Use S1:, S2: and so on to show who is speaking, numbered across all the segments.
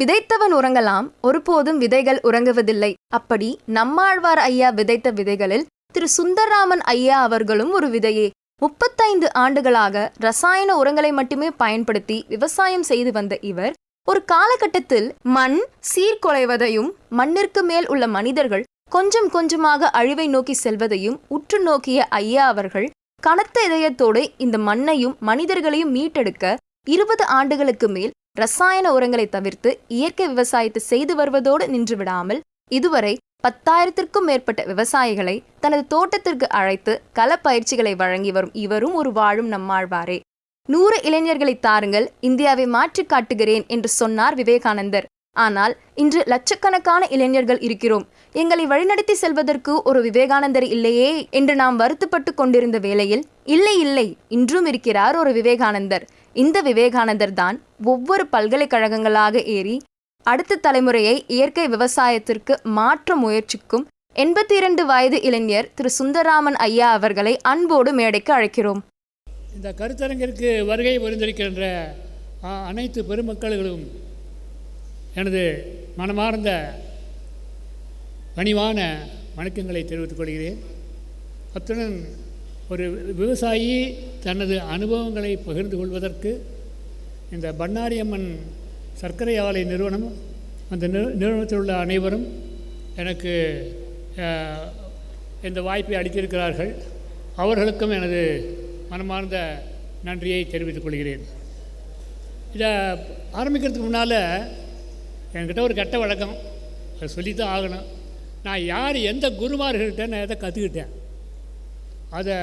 S1: விதைத்தவன் உறங்கலாம், ஒருபோதும் விதைகள் உறங்குவதில்லை. அப்படி நம்மாழ்வார் ஐயா விதைத்த விதைகளில் திரு சுந்தரராமன் ஐயா அவர்களும் ஒரு விதையே. 35 ஆண்டுகளாக ரசாயன உரங்களை மட்டுமே பயன்படுத்தி விவசாயம் செய்து வந்த இவர் ஒரு காலகட்டத்தில் மண் சீர்குலைவதையும் மண்ணிற்கு மேல் உள்ள மனிதர்கள் கொஞ்சம் கொஞ்சமாக அழிவை நோக்கி செல்வதையும் உற்று நோக்கிய ஐயா அவர்கள் கனத்த இதயத்தோடு இந்த மண்ணையும் மனிதர்களையும் மீட்டெடுக்க 20 ஆண்டுகளுக்கு மேல் ரசாயன உரங்களை தவிர்த்து இயற்கை விவசாயத்தை செய்து வருவதோடு நின்று விடாமல் இதுவரை 10,000க்கும் மேற்பட்ட விவசாயிகளை தனது தோட்டத்திற்கு அழைத்து கள பயிற்சிகளை வழங்கி வரும் இவரும் ஒரு வாழும் நம்மாழ்வாரே. 100 இளைஞர்களை தாருங்கள், இந்தியாவை மாற்றி காட்டுகிறேன் என்று சொன்னார் விவேகானந்தர். ஆனால் இன்று லட்சக்கணக்கான இளைஞர்கள் இருக்கிறோம். எங்களை வழிநடத்தி செல்வதற்கு ஒரு விவேகானந்தர் இல்லையே என்று நாம் வருத்தப்பட்டு கொண்டிருந்த வேளையில் இல்லை, இன்றும் இருக்கிறார் ஒரு விவேகானந்தர். இந்த விவேகானந்தர் தான் ஒவ்வொரு பல்கலைக்கழகங்களாக ஏறி அடுத்த தலைமுறையை இயற்கை விவசாயத்திற்கு மாற்ற முயற்சிக்கும் 82 வயது இளைஞர் திரு சுந்தரராமன் ஐயா அவர்களை அன்போடு மேடைக்கு அழைக்கிறோம்.
S2: இந்த கருத்தரங்கிற்கு வருகை புரிந்திருக்கின்ற அனைத்து பெருமக்களும் எனது மனமார்ந்த பணிவான வணக்கங்களை தெரிவித்துக் கொள்கிறேன். அத்துடன் ஒரு விவசாயி தனது அனுபவங்களை பகிர்ந்து கொள்வதற்கு இந்த பண்ணாரியம்மன் சர்க்கரை ஆலை நிறுவனம், அந்த நிறுவனத்தில் உள்ள அனைவரும் எனக்கு இந்த வாய்ப்பை அளித்திருக்கிறார்கள். அவர்களுக்கும் எனது மனமார்ந்த நன்றியை தெரிவித்துக் கொள்கிறேன். இதை ஆரம்பிக்கிறதுக்கு முன்னால் என்கிட்ட ஒரு கெட்ட வழக்கம், அதை சொல்லித்தான் ஆகணும். நான் யார் எந்த குருமார்கள்ட்ட நான் எதை கற்றுக்கிட்டேன் அதை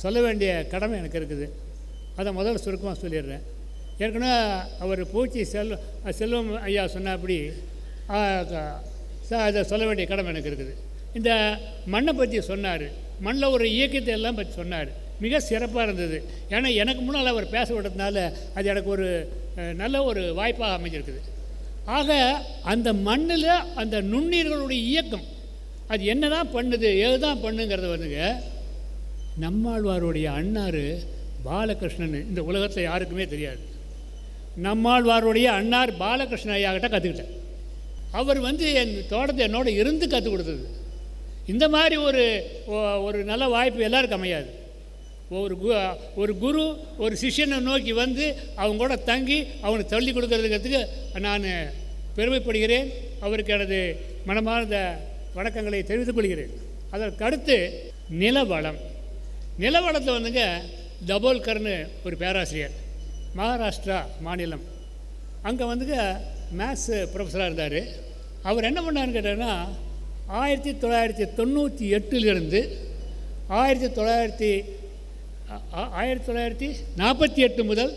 S2: சொல்ல வேண்டிய கடமை எனக்கு இருக்குது. அதை முதல்ல சுருக்கமாக சொல்லிடுறேன். ஏற்கனவே அவர் பூச்சி செல்வம் ஐயா சொன்னபடி அதை சொல்ல வேண்டிய கடமை எனக்கு இருக்குது. இந்த மண்ணை பற்றி சொன்னார், மண்ணில் ஒரு இயக்கத்தை எல்லாம் பற்றி சொன்னார். மிக சிறப்பாக இருந்தது. ஏன்னா எனக்கு முன்னால் அவர் பேச விட்டதுனால அது எனக்கு ஒரு நல்ல ஒரு வாய்ப்பாக அமைஞ்சிருக்குது. ஆக அந்த மண்ணில் அந்த நுண்ணீர்களுடைய இயக்கம் அது என்ன தான் பண்ணுது, எது தான் பண்ணுங்கிறத வந்துங்க நம்மாழ்வாருடைய அண்ணார் பாலகிருஷ்ணன் இந்த உலகத்தில் யாருக்குமே தெரியாது. நம்மாழ்வாருடைய அண்ணார் பாலகிருஷ்ணன் ஐயாக்கிட்ட கற்றுக்கிட்டேன். அவர் என் தோட்டத்தை என்னோட இருந்து கற்றுக் கொடுத்தது. இந்த மாதிரி ஒரு நல்ல வாய்ப்பு எல்லாருக்கும் அமையாது. ஒரு குரு ஒரு சிஷ்யனை நோக்கி அவங்க கூட தங்கி அவனுக்கு தள்ளி கொடுக்கறதுக்கு நான் பெருமைப்படுகிறேன். அவருக்கு எனது மனமார்ந்த வணக்கங்களை தெரிவித்துக் கொள்கிறேன். அதற்கு அடுத்து நிலவளத்தில் தபோல்கர்னு ஒரு பேராசிரியர், மகாராஷ்டிரா மாநிலம், அங்கே மேத்ஸ் ப்ரொஃபஸராக இருந்தார். அவர் என்ன பண்ணார்னு கேட்டார்னா 1998 1948 முதல்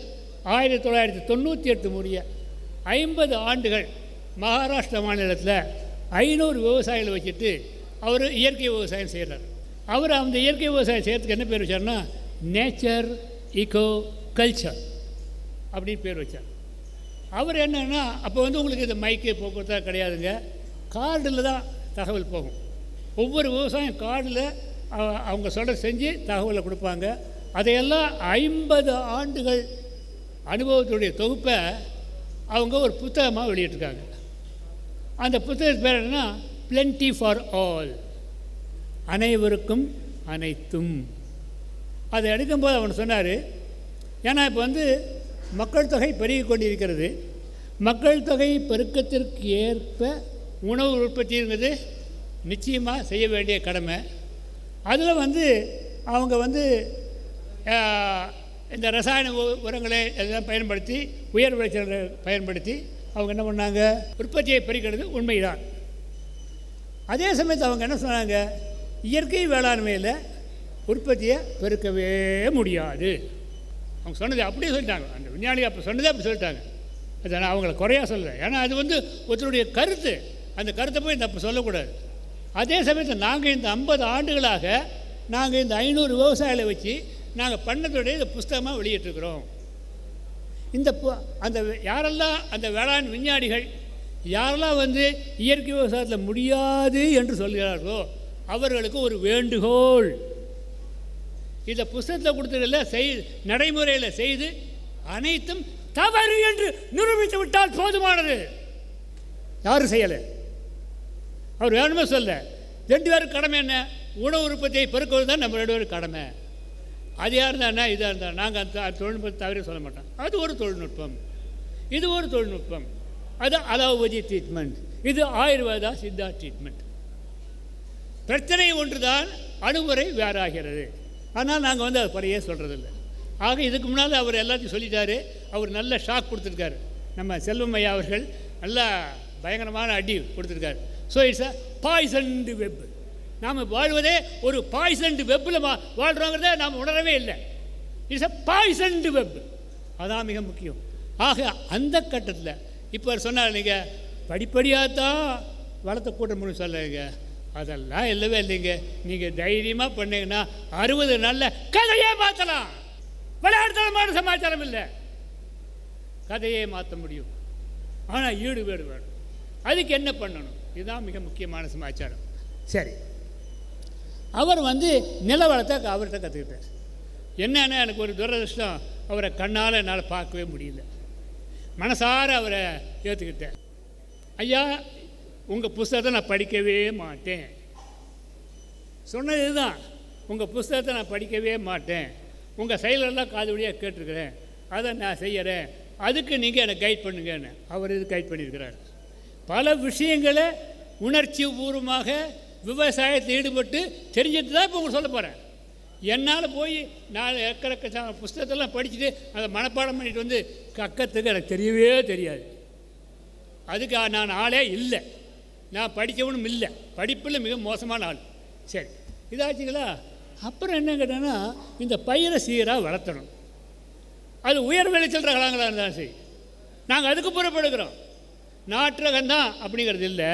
S2: 1998 முடிய 50 ஆண்டுகள் மகாராஷ்டிரா மாநிலத்தில் 500 விவசாயிகளை வச்சுட்டு அவர் இயற்கை விவசாயம் செய்கிறார். அவர் அந்த இயற்கை விவசாயம் செய்கிறதுக்கு என்ன பேர் வச்சார்னா நேச்சர் ஈகோ கல்ச்சர் அப்படின்னு பேர் வச்சார். அவர் என்னன்னா அப்போ உங்களுக்கு இந்த மைக்கு போக்குவரத்தாக கிடையாதுங்க, கார்டில் தான் தகவல் போகும். ஒவ்வொரு விவசாயம் கார்டில் அவங்க சொல்கிற செஞ்சு தகவலை கொடுப்பாங்க. அதையெல்லாம் 50 ஆண்டுகள் அனுபவத்துடைய தொகுப்பை அவங்க ஒரு புத்தகமாக வெளியிட்டிருக்காங்க. அந்த புத்தகத்துக்கு பேர் என்னன்னா பிளென்டி ஃபார் ஆல், அனைவருக்கும் அனைத்தும். அதை எடுக்கும்போது அவன் சொன்னார், ஏன்னா இப்போ மக்கள் தொகை பெருகி கொண்டிருக்கிறது. மக்கள் தொகை பெருக்கத்திற்கு ஏற்ப உணவு உற்பத்திங்கிறது நிச்சயமாக செய்ய வேண்டிய கடமை. அதில் அவங்க இந்த ரசாயன உரங்களை எல்லாம் பயன்படுத்தி உயர் விளைச்சலை பயன்படுத்தி அவங்க என்ன பண்ணாங்க, உற்பத்தியை பெருக்கிறது உண்மைதான். அதே சமயத்தில் அவங்க என்ன சொன்னாங்க, இயற்கை வேளாண்மையில் உற்பத்தியை பெருக்கவே முடியாது. அவங்க சொன்னது அப்படியே சொல்லிட்டாங்க. அந்த விஞ்ஞானிகள் அப்போ சொன்னதே அப்படி சொல்லிட்டாங்க. அதை நான் அவங்கள குறையாக சொல்லலை. ஏன்னா அது ஒருத்தருடைய கருத்து. அந்த கருத்தை போய் தப்பு சொல்லக்கூடாது. அதே சமயத்தில் நாங்கள் இந்த 50 ஆண்டுகளாக நாங்கள் இந்த 500 விவசாயிகளை வச்சு நாங்கள் பண்ணதுடைய இந்த புஸ்தகமாக வெளியிட்டிருக்கிறோம். அந்த யாரெல்லாம் அந்த வேளாண் விஞ்ஞானிகள் யாரெல்லாம் இயற்கை விவசாயத்தில் முடியாது என்று சொல்கிறார்களோ அவர்களுக்கு ஒரு வேண்டுகோள், இந்த புஸ்தகத்தில் கொடுத்ததில் நடைமுறையில் செய்து அனைத்தும் தவறு என்று நிரூபித்து விட்டால் போதுமானது. யாரும் செய்யலை. அவர் வேணுமே சொல்ல. 2 பேருக்கு கடமை என்ன? உணவு உற்பத்தியை பெருக்குவது தான் நம்ம 2 பேருக்கு கடமை. அது யார் இருந்தா இதாக இருந்தால் நாங்கள் அந்த தொழில்நுட்பத்தை தவிர சொல்ல மாட்டோம். அது ஒரு தொழில்நுட்பம், இது ஒரு தொழில்நுட்பம். அது அலோபதி ட்ரீட்மெண்ட், இது ஆயுர்வேதா சித்தா ட்ரீட்மெண்ட். பிரச்சனை ஒன்று தான், அணுகுமுறை வேறாகிறது. ஆனால் நாங்கள் அது குறையே சொல்கிறதில்ல. ஆக இதுக்கு முன்னால் அவர் எல்லாத்தையும் சொல்லிட்டாரு. அவர் நல்ல ஷாக் கொடுத்துருக்காரு. நம்ம செல்வம் ஐயா அவர்கள் நல்லா பயங்கரமான அடி கொடுத்துருக்காரு. So it's a poisoned web. நாம் வாழ்வதே ஒரு பாய்சன்டு வெப்பில் வாழ்கிறோங்கிறத நாம் உணரவே இல்லை. It's a poisoned web. அதான் மிக முக்கியம். ஆக அந்த கட்டத்தில் இப்போ சொன்னார், நீங்கள் படிப்படியாக தான் வளர்த்த கூட்ட முடியும் சொல்லுங்க. அதெல்லாம் இல்லவே இல்லைங்க. நீங்கள் தைரியமாக பண்ணீங்கன்னா 60 நாளில் கதையே மாற்றலாம். விளையாட்டுத்தனமான சமாச்சாரம் இல்லை, கதையே மாற்ற முடியும். ஆனால் ஈடுபாடு வேணும். அதுக்கு என்ன பண்ணணும்? இதுதான் மிக முக்கியமான சமாச்சாரம். சரி, அவர் நில வளத்தை அவர்கிட்ட கற்றுக்கிட்டார். என்னன்னா, எனக்கு ஒரு துரதிருஷ்டம், அவரை கண்ணால் என்னால் பார்க்கவே முடியல. மனசார அவரை ஏற்றுக்கிட்டேன். ஐயா, உங்கள் புஸ்தகத்தை நான் படிக்கவே மாட்டேன் சொன்னது இதுதான். உங்கள் புஸ்தகத்தை நான் படிக்கவே மாட்டேன், உங்கள் செயலெல்லாம் காது வழியாக கேட்டிருக்கிறேன், அதை நான் செய்கிறேன், அதுக்கு நீங்கள் என்னை கைட் பண்ணுங்கன்னு அவர் இது கைட் பண்ணியிருக்கிறார். பல விஷயங்களை உணர்ச்சி பூர்வமாக விவசாயத்தில் ஈடுபட்டு தெரிஞ்சுட்டு தான் இப்போ உங்களுக்கு சொல்ல போகிறேன். என்னால் போய் நான் எக்கறக்க புஸ்தகத்தெல்லாம் படிச்சுட்டு அதை மனப்பாடம் பண்ணிட்டு கக்கத்துக்கு எனக்கு தெரியவே தெரியாது. அதுக்கு நான் ஆளே இல்லை, நான் படித்தவனும் இல்லை, படிப்பில் மிக மோசமான ஆள். சரி, இதாச்சுங்களா. அப்புறம் என்ன கேட்டேன்னா, இந்த பயிரை சீராக வளர்த்தணும். அது உயர் விளைச்சல் ரகங்களாக இருந்தாலும் சரி, நாங்கள் அதுக்கு புறப்படுகிறோம். நாட்டு ரகம்தான் அப்படிங்கிறது இல்லை,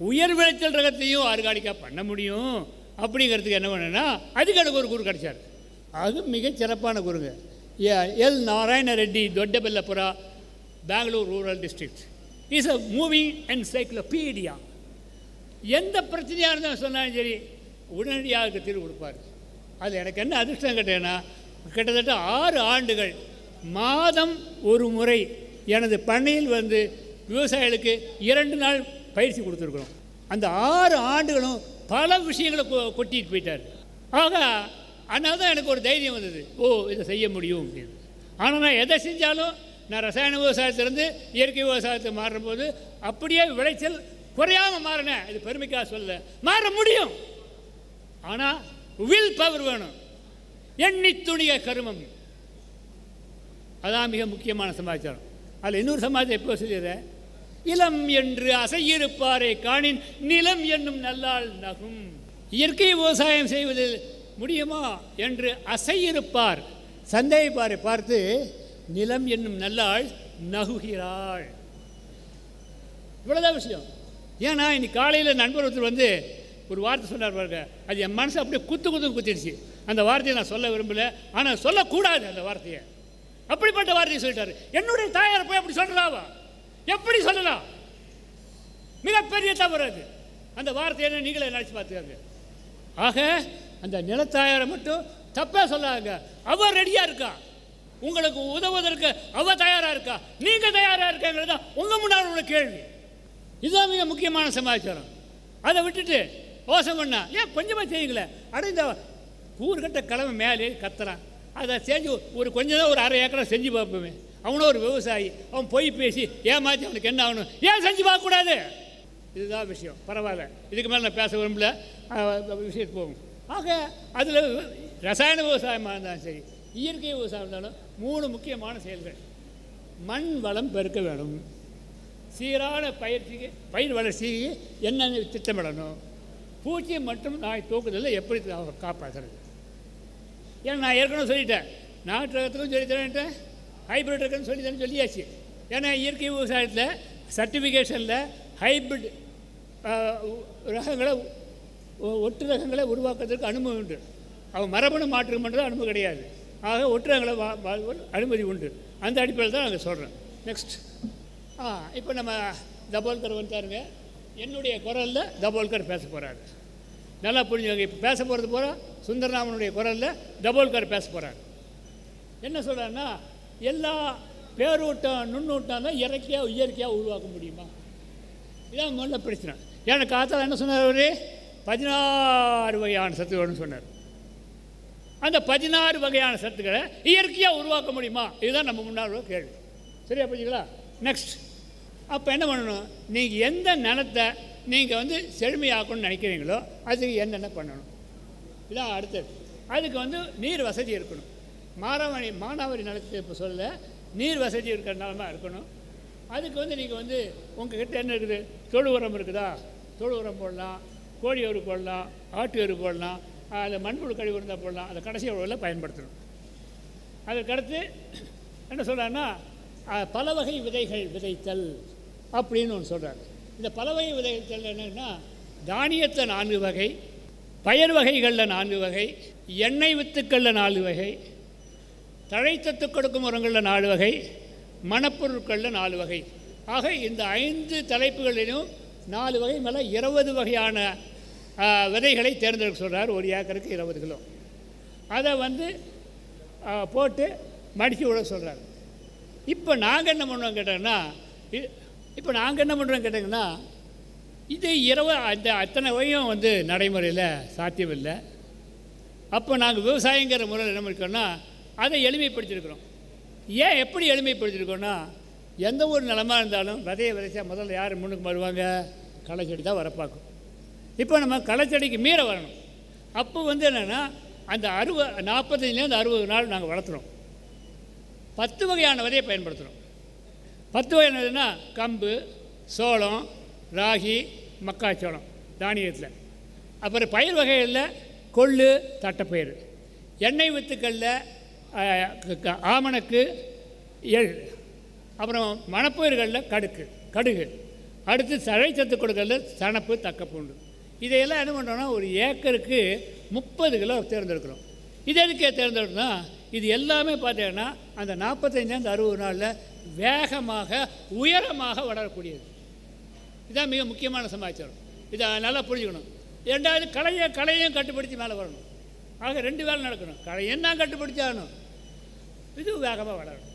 S2: உயர் விளைச்சல் ரகத்தையும் ஆர்கானிக்காக பண்ண முடியும் அப்படிங்கிறதுக்கு என்ன பண்ணுன்னா, அதுக்கு எனக்கு ஒரு குரு கிடச்சார். அது மிகச் சிறப்பான குருங்க. L Narayana Reddy, Doddaballapura, Bangalore rural district. Is a moving encyclopedia. எந்த பிரச்சனையாக இருந்தாலும் சொன்னாலும் சரி, உடனடியாக தீர்வு கொடுப்பார். அது எனக்கு என்ன அதிர்ஷ்டம் கேட்டேன்னா, கிட்டத்தட்ட 6 ஆண்டுகள் மாதம் ஒரு முறை எனது பண்ணையில் விவசாயிகளுக்கு 2 நாள் பயிற்சி கொடுத்துருக்குறோம். அந்த 6 ஆண்டுகளும் பல விஷயங்களை கொட்டிட்டு போயிட்டார். ஆக அதனால தான் எனக்கு ஒரு தைரியம் வந்தது, ஓ இதை செய்ய முடியும் அப்படின்னு. ஆனால் நான் எதை செஞ்சாலும், நான் ரசாயன விவசாயத்திலேருந்து இயற்கை விவசாயத்துக்கு மாறும்போது அப்படியே விளைச்சல் குறையாமல் மாறினேன். இது பெருமைக்காக சொல்ல, மாற முடியும். ஆனால் வில் பவர் வேணும், எண்ணி துணிய கருமம். அதான் மிக முக்கியமான சமாச்சாரம். அதில் இன்னொரு சமாச்சாரம் எப்போ சொல்லிடுறேன், இளம் என்று அசையிருப்பாரை காணின் நிலம் என்னும் நல்லால் நகும். இயற்கை விவசாயம் செய்வதில் முடியுமா என்று அசையிருப்பார் சந்தேகிப்பாரை பார்த்து நிலம் என்னும் நல்லாள் நகுகிறாள். இவ்வளோதான் விஷயம். ஏன்னா இன்னைக்கு காலையில் நண்பர் ஒருத்தர் ஒரு வார்த்தை சொன்னார் பாருங்க, அது என் மனசு அப்படியே குத்திடுச்சு. அந்த வார்த்தையை நான் சொல்ல விரும்பலை, ஆனால் சொல்லக்கூடாது அந்த வார்த்தையை. அப்படிப்பட்ட வார்த்தையை சொல்லிட்டாரு. என்னுடைய தாயார் போய் அப்படி சொல்கிறாவா? எப்படி சொல்லலாம்? மிகப்பெரிய தவறு அது. அந்த வார்த்தையை நீங்களே நினச்சி பார்த்துக்காங்க. ஆக அந்த நிலத்தாயாரை மட்டும் தப்பாக சொல்லாங்க. அவள் ரெடியாக இருக்கா, உங்களுக்கு உதவுவதற்கு அவள் தயாராக இருக்கா, நீங்கள் தயாராக இருக்காங்கிறது தான் உங்கள் முன்னால் உள்ள கேள்வி. இதுதான் மிக முக்கியமான சமாச்சாரம். அதை விட்டுட்டு மோசம் பண்ணா ஏன் கொஞ்சமாக செய்யுங்களே. அடைந்த ஊர்கிட்ட கிழமை மேலே கத்துறான், அதை செஞ்சு கொஞ்சம் தான் ஒரு 1/2 ஏக்கரை செஞ்சு பார்ப்போமே. அவனும் ஒரு விவசாயி, அவன் போய் பேசி ஏமாற்றி அவனுக்கு என்ன ஆகணும், ஏன் செஞ்சு பார்க்கக்கூடாது? இதுதான் விஷயம். பரவாயில்ல, இதுக்கு மேலே நான் பேச விரும்பல, விஷயத்துக்கு போகும். ஆக அதில் ரசாயன விவசாயமாக இருந்தாலும் சரி, இயற்கை விவசாயம் இருந்தாலும் 3 முக்கியமான செயல்கள். மண் வளம் பெருக்க வேணும், சீரான பயிர் வளர்ச்சிக்கு என்னென்ன திட்டமிடணும், பூச்சி மற்றும் நாய் தூக்குதலில் எப்படி காப்பாற்றுறது. ஏன்னா நான் ஏற்கனவே சொல்லிட்டேன், நாட்டு ரகத்துக்கும் சொல்லித்தரேன்ட்டேன், ஹைப்ரிட் ரகம்னு சொல்லியாச்சு. ஏன்னா இயற்கை விவசாயத்தில் சர்டிஃபிகேஷனில் ஹைப்ரிட் ரகங்களை ஒட்டு ரகங்களை உருவாக்குறதுக்கு அனுமதி உண்டு. அவன் மரபணு மாற்றம் பண்ணுறது அனுமதி கிடையாது. ஆக ஒட்டு ரகங்களை அனுமதி உண்டு. அந்த அடிப்படையில் தான் நாங்கள் சொல்கிறேன். நெக்ஸ்ட், இப்போ நம்ம தபோல்கர் வந்துட்டாருங்க. என்னுடைய குரலில் தபோல்கர் பேச போகிறாரு. நல்லா புரிஞ்சுங்க. இப்போ பேச போகிறது போகிற சுந்தரராமனுடைய குரலில் தபோல்கர் பேச போகிறார். என்ன சொல்கிறாருன்னா, எல்லா பேரூட்டம் நுண்ணூட்டம் தான் இயற்கையாக உருவாக்க முடியுமா? இதான் முதல்ல பிரச்சனை. ஏன்னா காத்தால் என்ன சொன்னார் அவர்? 16 வகையான சத்துக்கள்னு சொன்னார். அந்த 16 வகையான சத்துக்களை இயற்கையாக உருவாக்க முடியுமா? இதுதான் நம்ம முன்னாடி கேள்வி. சரியா புரிஞ்சுங்களா? நெக்ஸ்ட், அப்போ என்ன பண்ணணும்? நீங்கள் எந்த நிலத்தை நீங்கள் செழுமையாக்கணும்னு நினைக்கிறீங்களோ அதுக்கு என்னென்ன பண்ணணும்? இதான் அடுத்தது. அதுக்கு நீர் வசதி இருக்கணும். மானாவாரி நிலத்தை இப்போ சொல்ல நீர் வசதி இருக்கிற நிலமாக இருக்கணும். அதுக்கு நீங்கள் உங்கள் கிட்ட என்ன இருக்குது? தொழு உரம் இருக்குதா? தொழு உரம் போடலாம், கோழி எரு போடலாம், ஆட்டு எரு போடலாம், அதில் மண்புழு கழிவு இருந்தால் போடலாம். அதை கடைசி உழவில் பயன்படுத்தணும். அதுக்கடுத்து என்ன சொல்கிறாருன்னா, பல வகை விதைகள் விதைத்தல் அப்படின்னு ஒன்று சொல்கிறார். இந்த பல வகை விதைத்தல் என்னென்னா, தானியத்தை 4 வகை, பயிர் வகைகளில் 4 வகை, எண்ணெய் வித்துக்களில் 4 வகை, தழைத்தத்து கொடுக்கும் உரங்களில் 4 வகை, மணப்பொருட்களில் 4 வகை. ஆக இந்த 5 தலைப்புகளிலும் 4 வகை மேலே 20 வகையான விதைகளை தேர்ந்தெடுக்க சொல்கிறார். ஒரு ஏக்கருக்கு 20 கிலோ. அதை போட்டு மடித்து விட சொல்கிறார். இப்போ நாங்கள் என்ன பண்ணுறோம் கேட்டோங்கன்னா, இது அத்தனை வகையும் நடைமுறையில் சாத்தியமில்லை. அப்போ நாங்கள் விவசாயங்கிற முறையில் என்ன பண்ணிருக்கோன்னா, அதை எளிமைப்படுத்தியிருக்கிறோம். ஏன் எப்படி எளிமைப்படுத்தியிருக்கோன்னா, எந்த ஒரு நிலமாக இருந்தாலும் விதையை விதைச்சா முதல்ல யார் முன்னுக்கு வருவாங்க? களைச்செடி தான் வரப்பாக்கும். இப்போ நம்ம களைச்செடிக்கு மீற வரணும். அப்போ என்னென்னா, அந்த 45லேருந்து 60 நாள் நாங்கள் வளர்த்துறோம். 10 வகையான விதையை பயன்படுத்துகிறோம். 10 வகையான விதைனா கம்பு, சோளம், ராகி, மக்காச்சோளம் தானியத்தில். அப்புறம் பயிர் வகைகளில் கொள்ளு, தட்டைப்பயிறு, எண்ணெய் வித்துக்களில் ஆமணக்கு, எள், அப்புறம் மணப்பயிர்களில் கடுகு, அடுத்து தழைச்சத்து கொடுக்கறதுல சணப்பு, தக்கப்பூண்டு. இதையெல்லாம் என்ன பண்ணுறோன்னா, ஒரு ஏக்கருக்கு 30 கிலோ தேர்ந்தெடுக்கிறோம். இது எதுக்கே தேர்ந்தெடுக்கணும்னா, இது எல்லாமே பார்த்தீங்கன்னா அந்த 45லேருந்து 60 நாளில் வேகமாக உயரமாக வளரக்கூடியது. இதுதான் மிக முக்கியமான சமாச்சாரம். இதை நல்லா புரிஞ்சுக்கணும். 2வது, களையும் கட்டுப்படுத்தி மேலே வரணும். ஆக 2 வேலை நடக்கணும். களையன்னா கட்டுப்படுத்தி இது வேகமாக வளரணும்.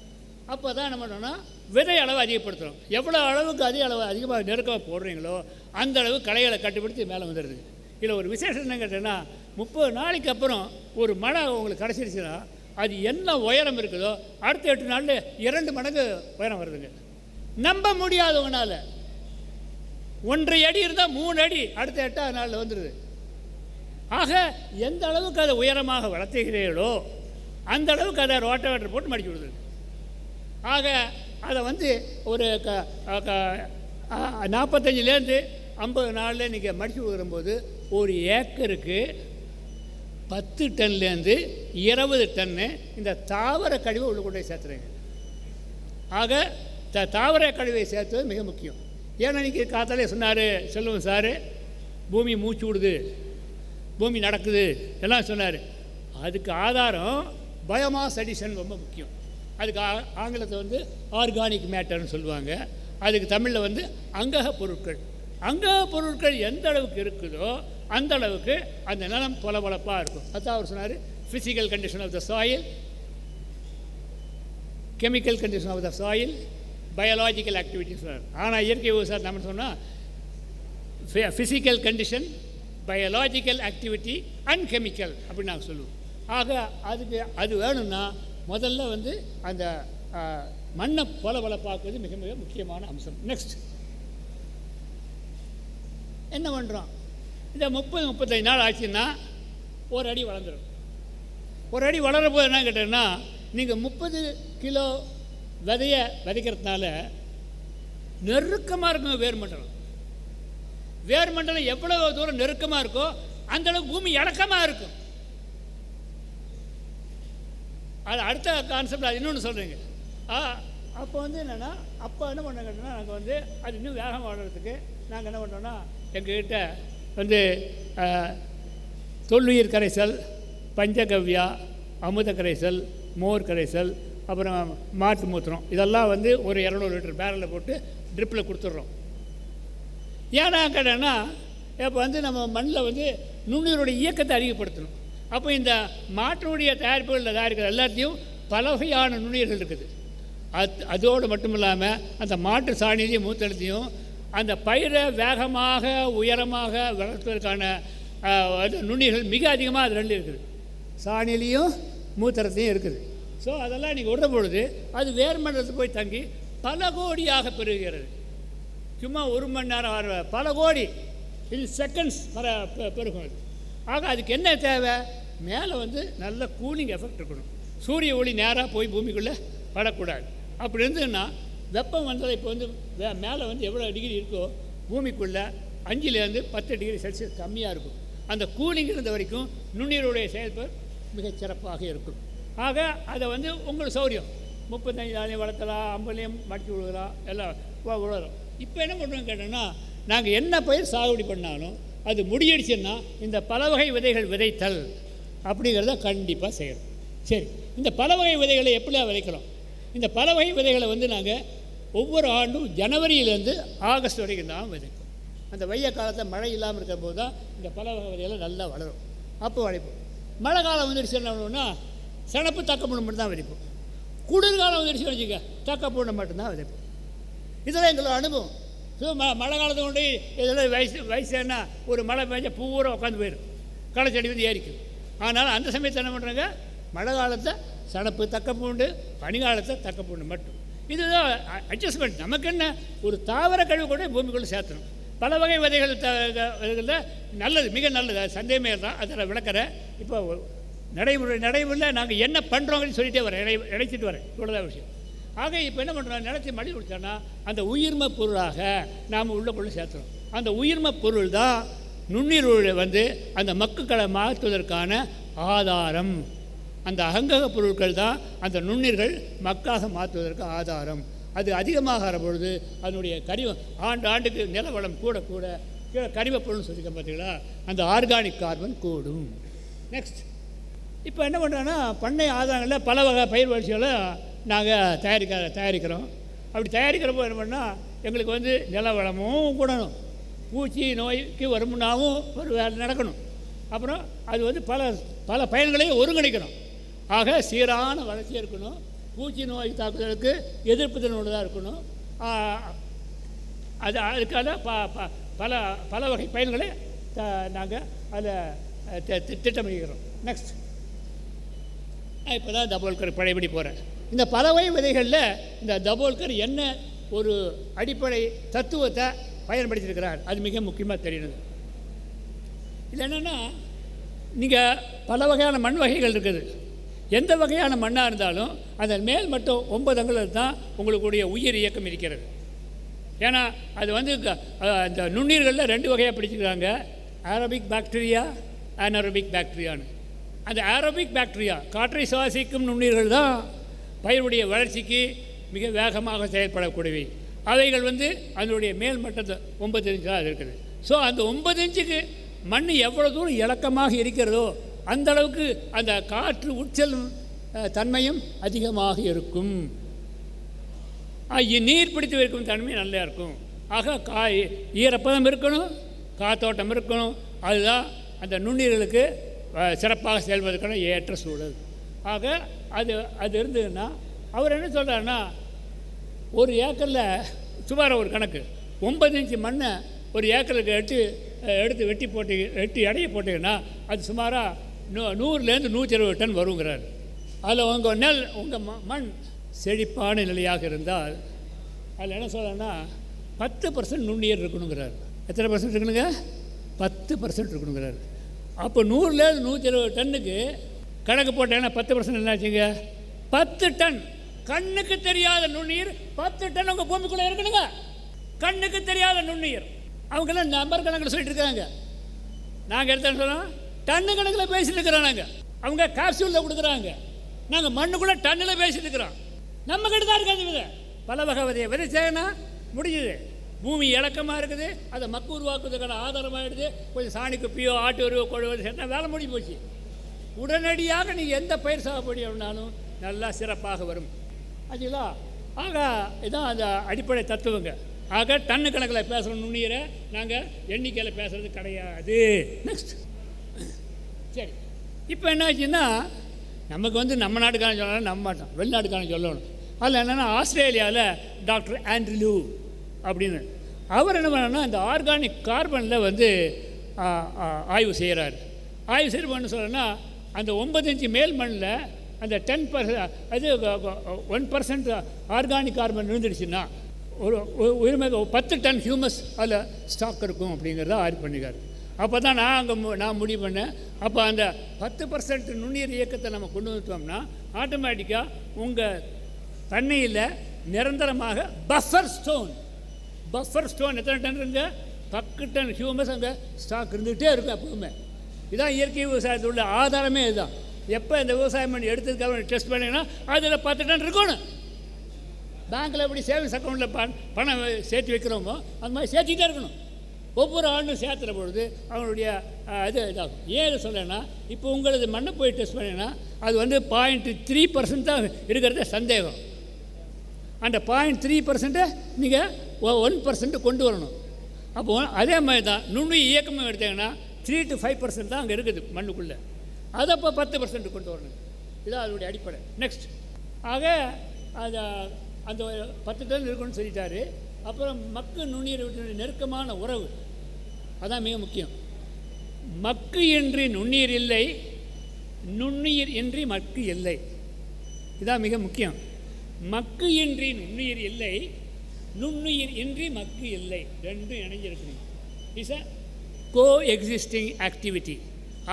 S2: அப்போ தான் என்ன பண்ணோன்னா, விதை அளவு அதிகப்படுத்துகிறோம். எவ்வளோ அளவுக்கு அதிகமாக நெருக்கமாக போடுறீங்களோ அந்த அளவு களைகளை கட்டுப்படுத்தி மேலே வந்துடுது. இதில் ஒரு விசேஷம் என்ன கேட்டேன்னா, 30 நாளைக்கு அப்புறம் ஒரு மழை உங்களுக்கு கிடச்சிருச்சுன்னா அது என்ன உயரம் இருக்குதோ அடுத்த 8 நாளில் 2 மடங்கு உயரம் வருதுங்க. நம்ப முடியாதவங்களால 1.5 அடி இருந்தால் 3 அடி அடுத்த 8வது நாளில் வந்துடுது. ஆக எந்த அளவுக்கு அதை உயரமாக வளர்த்துகிறீர்களோ அந்த அளவுக்கு அதை ரோட்டவேட்டர் போட்டு மடிச்சு விடுது. ஆக அதை ஒரு 45லேருந்து 50 நாளில் நீங்கள் மடித்து விடும்போது ஒரு ஏக்கருக்கு 10 டன்லேருந்து 20 டன்னு இந்த தாவர கழிவை உள்ள கொண்டு போய் சேர்த்துறீங்க. ஆக தாவர கழிவை சேர்த்துவது மிக முக்கியம். ஏன்னா இன்றைக்கி காத்தாலே சொன்னார் செல்வம் சார், பூமி மூச்சு விடுது, பூமி நடக்குது எல்லாம் சொன்னார். அதுக்கு ஆதாரம் பயோமாஸ் அடிஷன் ரொம்ப முக்கியம். அதுக்கு ஆங்கிலத்தை ஆர்கானிக் மேட்டர்னு சொல்லுவாங்க. அதுக்கு தமிழில் அங்கக பொருட்கள் எந்த அளவுக்கு இருக்குதோ அந்த அளவுக்கு அந்த நிலம் பொலபொலப்பாக இருக்கும். அதான் அவர் சொன்னார், physical condition of the soil, chemical condition of the soil, biological activity சொன்னார். ஆனால் இயற்கை விவசாயம் நம்ம சொன்னால் physical condition, biological activity and chemical அப்படின்னு நாங்கள் சொல்லுவோம். ஆக அதுக்கு அது வேணும்னா முதல்ல அந்த மண்ணை பொலபொலப்பாக்குவது மிக மிக முக்கியமான அம்சம். நெக்ஸ்ட் என்ன பண்ணுறோம்? இந்த 30-35 நாள் ஆச்சுன்னா ஒரு அடி வளர்ந்துடும். ஒரு அடி வளர போது என்ன கேட்டேன்னா, நீங்கள் 30 கிலோ விதையை விதைக்கிறதுனால நெருக்கமாக இருக்கும் வேர்மண்டலம். வேர்மண்டலம் எவ்வளோ தூரம் நெருக்கமாக இருக்கோ அந்த அளவுக்கு பூமி இறக்கமாக இருக்கும். அது அடுத்த கான்செப்ட். அது இன்னொன்று சொல்கிறீங்க. அப்போ என்னென்னா, அப்போ என்ன பண்ண கேட்டோன்னா, நாங்கள் அது இன்னும் வேகமாக வளர்கிறதுக்கு நாங்கள் என்ன பண்ணுறோன்னா, எங்ககிட்ட தொல்லுயிர் கரைசல், பஞ்சகவ்யா, அமுத கரைசல், மோர் கரைசல், அப்புறம் மாட்டு மூத்திரம் இதெல்லாம் ஒரு 200 லிட்டர் பேரலில் போட்டு ட்ரிப்பில் கொடுத்துட்றோம். ஏன்னா கேட்டோன்னா, இப்போ நம்ம மண்ணில் நுண்ணுயிரோட இயக்கத்தை அதிகப்படுத்தணும். அப்போ இந்த மாட்டினுடைய தயாரிப்புகளில் தயாரிக்கிற எல்லாத்தையும் பல வகையான நுண்ணுயிர்கள் இருக்குது. அதோடு மட்டும் இல்லாமல் அந்த மாட்டு சாணியையும் மூத்தெழுத்தையும் அந்த பயிரை வேகமாக உயரமாக வளர்ப்பதற்கான நுண்ணுயிர்கள் மிக அதிகமாக அது ரெண்டு இருக்குது. சாணிலையும் மூத்திரத்தையும் இருக்குது. ஸோ அதெல்லாம் நீங்கள் விடுற பொழுது அது வேர்மண்டலத்துக்கு போய் தங்கி பல கோடியாக பெருகிறது. சும்மா 1 மணி நேரம் வர பல கோடி இது செகண்ட்ஸ் பெருகும் அது. ஆக அதுக்கு என்ன தேவை? மேலே வந்து நல்ல கூலிங் எஃபெக்ட் இருக்கணும். சூரிய ஒளி நேராக போய் பூமிக்குள்ளே படக்கூடாது. அப்படி இருந்ததுன்னா வெப்பம் வந்ததை இப்போ வந்து மேலே வந்து எவ்வளோ டிகிரி இருக்கோ பூமிக்குள்ளே 5லேருந்து 10 டிகிரி செல்சியஸ் கம்மியாக இருக்கும். அந்த கூலிங் இருந்த வரைக்கும் நுண்ணுயிரோடைய செயல்பாடு மிகச்சிறப்பாக இருக்கும். ஆக அதை வந்து உங்களுக்கு சௌரியம் 35 நாளையும் வளர்த்தலாம், 50லையும் மடித்து விழுகலாம், எல்லாம் உழறோம். இப்போ என்ன பண்ணுறோம் கேட்டோன்னா, நாங்கள் என்ன பயிர் சாகுபடி பண்ணாலும் அது முடியடிச்சுன்னா இந்த பல வகை விதைகள் விதைத்தல் அப்படிங்கிறத கண்டிப்பாக செய்யணும். சரி, இந்த பல வகை விதைகளை எப்படியா விதைக்கிறோம்? இந்த பல வகை விதைகளை வந்து நாங்கள் ஒவ்வொரு ஆண்டும் ஜனவரியிலேருந்து ஆகஸ்ட் வரைக்கும் தான் விதைப்போம். அந்த வெய்ய காலத்தை மழை இல்லாமல் இருக்கிற போது தான் இந்த பல வகை விதைகளை நல்லா வளரும். அப்போ விளைப்போம். மழை காலம் வந்துடுச்சு என்ன பண்ணுவோம்னா சினப்பு தக்கப்பூண்டு மட்டும் தான் விதைப்போம். குளிர்காலம் வந்துடுச்சு வச்சுக்க தக்கப்பூண்டை மட்டும்தான் விதைப்போம். இதெல்லாம் எங்களோட அனுபவம். ஸோ மழை காலத்தை கொண்டு இதெல்லாம் வயசு என்ன ஒரு மழை பெஞ்சா பூரா உட்காந்து போயிடும், களை வந்து ஏறிக்கும். ஆனால் அந்த சமயத்தை என்ன பண்ணுறாங்க, மழை காலத்தை சனப்பு தக்கப்பூண்டு, பனிக்காலத்தை தக்கப்பூண்டு மட்டும். இதுதான் அட்ஜஸ்ட்மெண்ட். நமக்கு என்ன ஒரு தாவர கழிவு கூட பூமிக்குள்ளே சேர்த்தணும். பல வகை விதைகள் நல்லது, மிக நல்லது, சந்தேகமே தான். அதில் விளக்கிறேன். இப்போ நடைமுறையில் நாங்கள் என்ன பண்ணுறோங்கன்னு சொல்லிகிட்டே வரேன், இணைச்சிட்டு வரேன். இவ்வளோதான் விஷயம். ஆக இப்போ என்ன பண்ணுறோம், நிலத்தை மடி கொடுத்தோன்னா அந்த உயிர்ம பொருளாக நாம் உள்ள பொருள் சேர்த்துறோம். அந்த உயிர்ம பொருள் தான் நுண்ணுயிர்களை வந்து அந்த மக்குகளை மாற்றுவதற்கான ஆதாரம். அந்த அகங்கக பொருட்கள் தான் அந்த நுண்ணுயிர்கள் மக்காக மாற்றுவதற்கு ஆதாரம். அது அதிகமாக பொழுது அதனுடைய ஆண்டுக்கு நிலவளம் கூட கூட கீழே கரிம பொருள்னு சொல்லியிருக்கேன் பார்த்தீங்களா, அந்த ஆர்கானிக் கார்பன் கூடும். நெக்ஸ்ட், இப்போ என்ன பண்ணுறோன்னா பண்ணை ஆதாரங்களில் பல வகை பயிர் வளர்ச்சிகளை நாங்கள் தயாரிக்கிறோம். அப்படி தயாரிக்கிறப்போ என்ன பண்ணால் எங்களுக்கு வந்து நிலவளமும் கூடணும், பூச்சி நோய்க்கு வருமுன்னாவும் ஒரு வேலை நடக்கணும். அப்புறம் அது வந்து பல பயன்களையும் ஒருங்கிணைக்கணும். ஆக சீரான வளர்ச்சி இருக்கணும், பூச்சி நோய் தாக்குதலுக்கு எதிர்ப்பு திறனுள்ளதாக இருக்கணும். அதுக்காக பல வகை பயன்களை நாங்கள் அதில் திட்டமிடுகிறோம். நெக்ஸ்ட், இப்போ தான் தபோல்கர் பழையபடி போகிறேன். இந்த பலவகை விதைகளில் இந்த தபோல்கர் என்ன ஒரு அடிப்படை தத்துவத்தை பயன்படுத்தியிருக்கிறார், அது மிக முக்கியமாக தெரியணும். இது என்னென்னா, நீங்கள் பல வகையான மண் வகைகள் இருக்குது. எந்த வகையான மண்ணாக இருந்தாலும் அதன் மேல் மட்டும் 9 அங்குலம் தான் உங்களுடைய உயிர் இயக்கம் இருக்கிறது. ஏன்னா அது வந்து இந்த நுண்ணுயிர்களில் 2 வகையாக பிடிச்சிக்கிறாங்க, ஏரோபிக் பாக்டீரியா, அனரோபிக் பாக்டீரியான்னு. அந்த ஏரோபிக் பாக்டீரியா காற்றை சுவாசிக்கும் நுண்ணுயிர்கள் தான் பயிருடைய வளர்ச்சிக்கு மிக வேகமாக செயல்படக்கூடியவை. அவைகள் வந்து அதனுடைய மேல் மட்டத்தை 9 இன்ச் தான் இருக்குது. ஸோ அந்த 9 இன்ச்சுக்கு மண் எவ்வளோ தூரம் இலக்கமாக இருக்கிறதோ அந்த அளவுக்கு அந்த காற்று உட்செல்லும் தன்மையும் அதிகமாக இருக்கும். நீர் பிடித்து வைக்கும் தன்மை நல்லா இருக்கும். ஆக ஈரப்பதம் இருக்கணும், காத்தோட்டம் இருக்கணும். அதுதான் அந்த நுண்ணுயிர்களுக்கு சிறப்பாக செயல்படுவதற்கான ஏற்ற சூழல். ஆக அது இருந்ததுன்னா அவர் என்ன சொல்கிறாருன்னா, ஒரு ஏக்கரில் சுமார் ஒரு கணக்கு 9 இன்ச்சு மண்ணை ஒரு ஏக்கருக்கு எடுத்து வெட்டி எடையை போட்டிங்கன்னா அது சுமாராக 100லேருந்து 120 டன் வருங்கிறார். அதில் உங்கள் மண் செழிப்பான நிலையாக இருந்தால் அதில் என்ன சொல்கிறேன்னா 10% நுண்ணுயிர் இருக்கணுங்கிறார். எத்தனை பர்சன்ட் இருக்கணுங்க? 10% இருக்கணுங்கிறார். அப்போ 100லேருந்து 120 டன்னுக்கு கணக்கு போட்டேன்னா 10% என்னாச்சுங்க? 10 டன். கண்ணுக்கு தெரியாத நுண்ணுயிர் 10 டன் உங்கள் பூமிக்குள்ளே இருக்கணுங்க. கண்ணுக்கு தெரியாத நுண்ணுயிர். அவங்கெல்லாம் நம்பர் கணக்கில் சொல்லிட்டு இருக்காங்க. நாங்கள் எடுத்தோன்னு சொன்னோம் டன்னு கணக்கில் பேசிட்டு இருக்கிறோம். நாங்கள் அவங்க காப்சூலில் கொடுக்குறாங்க, நாங்கள் மண்ணுக்குள்ளே டன்னில் பேசிட்டு இருக்கிறோம். நம்ம கிட்ட தான் இருக்காது விதை. பல வகை விதையை விதைச்சேன்னா முடிஞ்சுது. பூமி இலக்கமாக இருக்குது, அதை மக்கு உருவாக்குறதுக்கான ஆதாரமாகிடுது. கொஞ்சம் சாணி குப்பியோ ஆட்டு வருவோ கொழுவோ சேர்த்தா வேலை முடிஞ்சு போச்சு. உடனடியாக நீங்கள் எந்த பயிர் சாகுபடி அப்படின்னாலும் நல்லா சிறப்பாக வரும். ஆச்சுங்களா? ஆக இதுதான் அந்த அடிப்படை தத்துவங்க. ஆக டன்னு கணக்கில் பேசுகிற நுண்ணுயிரை நாங்கள் எண்ணிக்கையில் பேசுகிறது கிடையாது. நெக்ஸ்ட், சரி, இப்போ என்னாச்சுன்னா நமக்கு வந்து நம்ம நாட்டுக்கான சொல்லணும், நம்ப மாட்டோம், வெளிநாட்டுக்கான சொல்லணும். அதில் என்னென்னா ஆஸ்திரேலியாவில் டாக்டர் ஆண்ட்ரூ அப்படின்னு அவர் என்ன பண்ணார்னா இந்த ஆர்கானிக் கார்பனில் வந்து ஆய்வு செய்கிறார். ஆய்வு செய்யணும்னு சொல்கிறேன்னா அந்த 9 இன்ச்சு மேல் மண்ணில் அந்த 10% அது 1% ஆர்கானிக் கார்பன் இருந்துடுச்சுன்னா ஒரு 10 டன் ஹியூமஸ் அதில் ஸ்டாக் இருக்கும் அப்படிங்கிறத ஆய்வு பண்ணிக்கார். அப்போ தான் நான் முடிவு பண்ணேன். அப்போ அந்த 10% நுண்ணுயிர் இயக்கத்தை நம்ம கொண்டு வந்துட்டோம்னா ஆட்டோமேட்டிக்காக உங்கள் தண்ணியில் நிரந்தரமாக பஃபர் ஸ்டோன் எத்தனை டன் இருங்க 10 டன் ஹியூமஸ் அங்கே ஸ்டாக் இருந்துகிட்டே இருக்கும் எப்பவுமே. இதுதான் இயற்கை விவசாயத்தில் உள்ள ஆதாரமே இதுதான். எப்போ இந்த விவசாயம் பண்ணி எடுத்ததுக்காக டெஸ்ட் பண்ணிங்கன்னா அதில் 10 டன் இருக்கணும். பேங்க்கில் எப்படி சேவிங்ஸ் அக்கௌண்ட்டில் பணம் சேர்த்து வைக்கிறோமோ அந்த மாதிரி சேர்த்துக்கிட்டே இருக்கணும். ஒவ்வொரு ஆண்டும் சேர்த்துற பொழுது அவங்களுடைய இது இதாகும். ஏன் இதை சொல்லேன்னா இப்போ உங்களது மண்ணை போய் டெஸ்ட் பண்ணிங்கன்னா அது வந்து 0.3% தான் இருக்கிறத சந்தேகம். அந்த 0.3% நீங்கள் 1% கொண்டு வரணும். அப்போது அதே மாதிரி தான் நுண்ணுயிர் இயக்கமும் எடுத்தீங்கன்னா 3 to 5% தான் அங்கே இருக்குது மண்ணுக்குள்ளே. அதை இப்போ 10% கொண்டு வரணும். இதுதான் அதனுடைய அடிப்படை. நெக்ஸ்ட் ஆக அதை அந்த 10 டன் இருக்குன்னு சொல்லிட்டாரு. அப்புறம் மக்கு நுண்ணுயிர் நெருக்கமான உறவு அதான் மிக முக்கியம். மக்கு இன்றி நுண்ணுயிர் இல்லை, நுண்ணுயிர் இன்றி மக்கு இல்லை. இதுதான் மிக முக்கியம். மக்கு இன்றி நுண்ணுயிர் இல்லை, நுண்ணுயிர் இன்றி மக்கு இல்லை, ரெண்டும் இணைஞ்சிருக்கணும். Is a co existing activity.